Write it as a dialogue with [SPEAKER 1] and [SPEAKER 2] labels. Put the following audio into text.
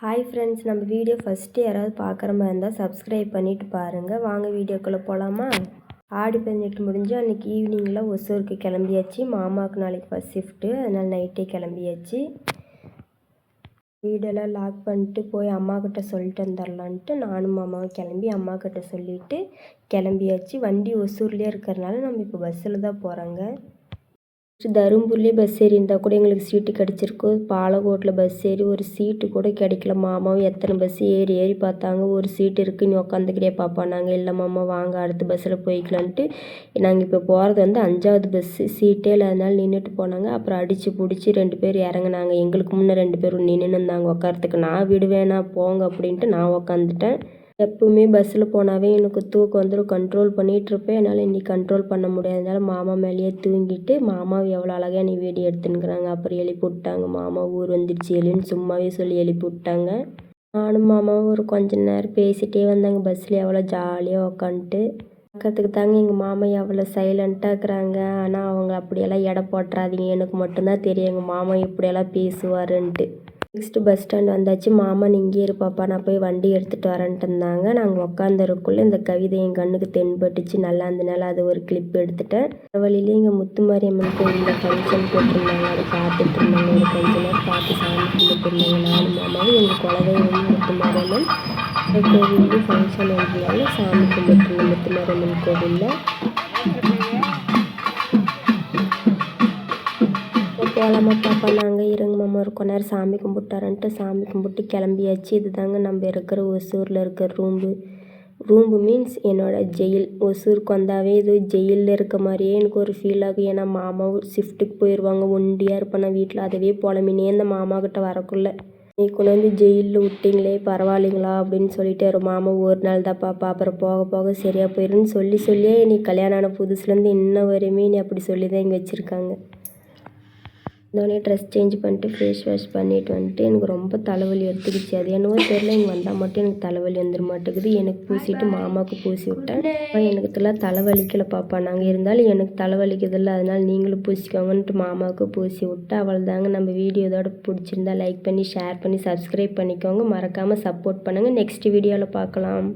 [SPEAKER 1] Hi friends, நம்ம video first யாராவது பார்க்குற மாதிரி இருந்தால் சப்ஸ்கிரைப் பண்ணிவிட்டு பாருங்கள். வாங்க வீடியோக்குள்ளே போகலாமா? ஆடி 18 முடிஞ்சு அன்றைக்கி ஈவினிங்கில் ஒசூருக்கு கிளம்பியாச்சு. மாமாவுக்கு நாளைக்கு ஃபஸ்ட் ஷிஃப்ட்டு, அதனால் நைட்டே கிளம்பியாச்சு. வீடெல்லாம் லாக் பண்ணிட்டு போய் அம்மாக்கிட்ட சொல்லிட்டு வந்துடலான்ட்டு நானும் மாமாவும் கிளம்பி அம்மாக்கிட்ட சொல்லிவிட்டு கிளம்பியாச்சு. வண்டி ஒசூர்லேயே இருக்கிறனால நம்ம இப்போ பஸ்ஸில் தான் போகிறோங்க. தருமபுரிலேயே பஸ் ஏறி இருந்தால் கூட எங்களுக்கு சீட்டு கிடச்சிருக்கும். பாலக்கோட்டில் பஸ் ஏறி ஒரு சீட்டு கூட கிடைக்கல. மாமாவும் எத்தனை பஸ் ஏறி ஏறி பார்த்தாங்க. ஒரு சீட்டு இருக்குது, நீ உட்காந்துக்கிட்டே பாப்பா. நாங்கள் இல்லை மாமா வாங்க அடுத்த பஸ்ஸில் போய்க்கலான்ட்டு நாங்கள் இப்போ போகிறது வந்து 5வது பஸ்ஸு. சீட்டே இல்லாதனால நின்றுட்டு போனாங்க. அப்புறம் அடித்து பிடிச்சி 2 பேர் இறங்குனாங்க. எங்களுக்கு முன்னே 2 பேரும் நின்றுன்னு இருந்தாங்க உட்காரத்துக்கு. நான் விடுவேனா போங்க அப்படின்ட்டு நான் உட்காந்துட்டேன். எப்பவுமே பஸ்ஸில் போனாவே எனக்கு தூக்கம் வந்துடும். கண்ட்ரோல் பண்ணிகிட்ருப்பேன். என்னால் இன்றைக்கி கண்ட்ரோல் பண்ண முடியாதனால மாமா மேலேயே தூங்கிட்டு மாமாவை எவ்வளோ அழகாக நீ வீடியோ எடுத்துன்னுக்குறாங்க. அப்புறம் எழுப்பி விட்டாங்க. மாமா ஊர் வந்துடுச்சு எழுன்னு சும்மாவே சொல்லி எழுப்பி விட்டாங்க. நானும் மாமாவும் ஒரு கொஞ்ச நேரம் பேசிகிட்டே வந்தாங்க. பஸ்ஸில் எவ்வளோ ஜாலியாக உக்காந்துட்டு பார்க்கறதுக்கு தாங்க எங்கள் மாமா எவ்வளோ சைலண்ட்டாக இருக்கிறாங்க. ஆனால் அவங்க அப்படியெல்லாம் எடை போட்டுறாதீங்க. எனக்கு மட்டும்தான் தெரியும் எங்கள் மாமா இப்படியெல்லாம் பேசுவாருன்ட்டு. நெக்ஸ்ட்டு பஸ் ஸ்டாண்ட் வந்தாச்சு. மாமா நீ இங்கே இருப்பாப்பா, நான் போய் வண்டி எடுத்துகிட்டு வரேன்ட்டு இருந்தாங்க. நாங்கள் உட்காந்துருக்குள்ளே இந்த கவிதை என் கண்ணுக்கு தென்பட்டுச்சு. நல்லா இருந்தனால அது ஒரு கிளிப் எடுத்துட்டேன். வழியிலே இங்கே முத்துமாரியம்மன் கோயிலில் ஃபங்க்ஷன் போட்டிருந்தாங்க. அதை பார்த்துட்டு இருந்தாங்க. ஒரு கொஞ்ச நேரம் பார்த்து சாமி கும்பிட்டு இருந்தாங்க. நானும் மாமாவும் எங்கள் குலதெய்வம் முத்துமாரியம்மன் கோவில்லையும் ஃபங்க்ஷன் வந்ததுனால சாமி கும்பிட்டுருந்தோம் முத்துமாரியம்மன் கோவிலில். போகலாமா பாப்பா, நாங்கள் இருங்க மாமா ஒரு கொஞ்ச நேரம் சாமி கும்பிட்டாரன்ட்டு சாமி கும்பிட்டு கிளம்பியாச்சு. இது தாங்க நம்ம இருக்கிற ஒசூரில் இருக்கிற ரூம்பு மீன்ஸ் என்னோடய ஜெயில். ஒசூருக்கு வந்தாவே இது ஜெயிலில் இருக்க மாதிரியே எனக்கு ஒரு ஃபீல் ஆகும். ஏன்னா மாமாவும் ஷிஃப்ட்டுக்கு போயிடுவாங்க. ஒண்டியாக இருப்பேன் நான் வீட்டில். அதுவே புலம்பினே இந்த மாமாக்கிட்ட வரக்குள்ளே நீ கொண்டு வந்து ஜெயிலில் விட்டிங்களே பரவாயில்லைங்களா அப்படின்னு சொல்லிட்டு ஒரு மாமா ஒரு நாள் தான் பாப்பா, அப்புறம் போக போக சரியாக போயிடுன்னு சொல்லியே நீ கல்யாணம் ஆன புதுசுலேருந்து இன்ன வரையுமே நீ அப்படி சொல்லி தான் இங்கே வச்சுருக்காங்க. இந்தோடனே ட்ரெஸ் சேஞ்ச் பண்ணிட்டு ஃபேஸ் வாஷ் பண்ணிட்டு வந்துட்டு எனக்கு ரொம்ப தலைவலி எடுத்துக்கிச்சு. அது என்னவோ தெரியல, இங்கே வந்தால் மட்டும் எனக்கு தலைவலி வந்துட மாட்டேங்குது. எனக்கு பூசிட்டு மாமாவுக்கு பூசி விட்டேன். எனக்குலாம் தலைவலிக்கலை பாப்பா, நாங்கள் இருந்தாலும் எனக்கு தலைவலிக்குதில்ல, அதனால் நீங்களும் பூசிக்கோங்கன்ட்டு மாமாவுக்கு பூசி விட்டேன். அவ்வளோதாங்க. நம்ம வீடியோ இதோட பிடிச்சிருந்தா லைக் பண்ணி ஷேர் பண்ணி சப்ஸ்கிரைப் பண்ணிக்கோங்க. மறக்காமல் சப்போர்ட் பண்ணுங்கள். நெக்ஸ்ட் வீடியோவில் பார்க்கலாம்.